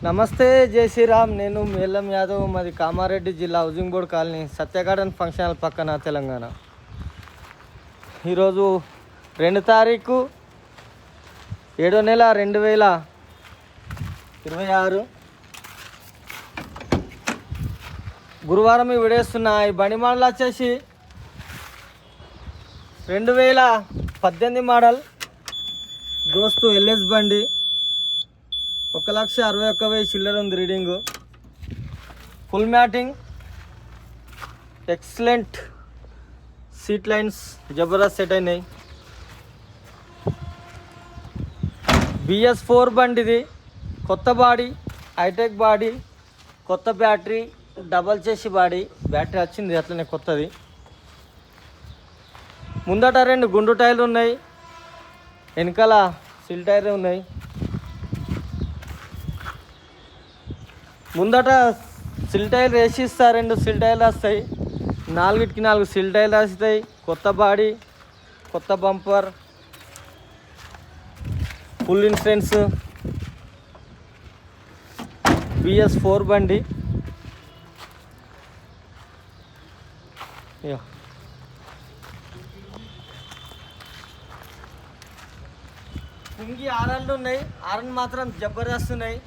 నమస్తే జై శ్రీరామ్. నేను మేల్లం యాదవ్, మాది కామారెడ్డి జిల్లా హౌసింగ్ బోర్డ్ కాలనీ, సత్య గార్డెన్ ఫంక్షన్ హాల్ పక్కన, తెలంగాణ. ఈరోజు 2 తారీఖు 7వ నెల 2026 గురువారం విడేస్తున్న ఈ బండి మోడల్ వచ్చేసి 2018 మోడల్ దోస్తు ఎల్ఎస్ బండి. 1,61,000 చిల్లర ఉంది reading. Full matting, excellent seat lines Jabardasth set అయినాయి. BS4 బండిది. కొత్త బాడీ, హైటెక్ బాడీ, కొత్త బ్యాటరీ, డబల్ చేసి బ్యాటరీ వచ్చింది అట్లనే కొత్తది. ముందట 2 గుండు టైర్లు ఉన్నాయి, వెనకాల సిల్ టైర్ ఉన్నాయి. ముందట సిల్ టైర్ వేసి ఇస్తారు, 2 సిల్ టైర్లు వస్తాయి. 4కి 4 సిల్ టైర్లు వస్తాయి. కొత్త బాడీ, కొత్త బంపర్, ఫుల్ ఇన్సూరెన్స్. BS4 బండి. కుంగి ఆరన్లు ఉన్నాయి, ఆరన్ మాత్రం జబర్దస్త్ ఉన్నాయి.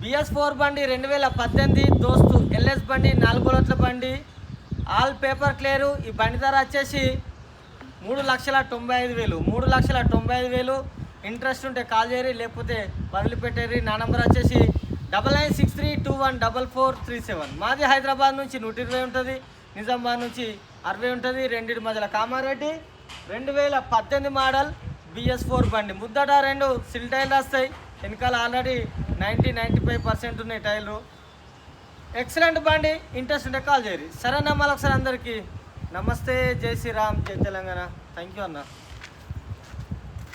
BS4 బండి 2018 దోస్తు ఎల్ఎస్ బండి, 4 రోజుల బండి, ఆల్ పేపర్ క్లియరు. ఈ బండి ధర వచ్చేసి 3,95,000. 3,95,000. ఇంట్రెస్ట్ ఉంటే కాల్ చేయరి, లేకపోతే వదిలిపెట్టేరి. నా నెంబర్ వచ్చేసి 9963214437. మాది హైదరాబాద్ నుంచి 120 ఉంటుంది, నిజామాబాద్ నుంచి 60 ఉంటుంది. రెండింటి మధ్యలో కామారెడ్డి. 2018 మోడల్ BS4 బండి. ముద్దట 2 సిల్ టైర్లు వస్తాయి, వెనకాల ఆల్రెడీ 90-95% ఉన్నాయి టైర్లు. ఎక్సలెంట్ బండి. ఇంట్రెస్ట్ ఉంటే కాల్ చేయరి. సరే అన్న, మళ్ళీ ఒకసారి అందరికీ నమస్తే, జై శ్రీరామ్, జై తెలంగాణ. థ్యాంక్ యూ అన్న.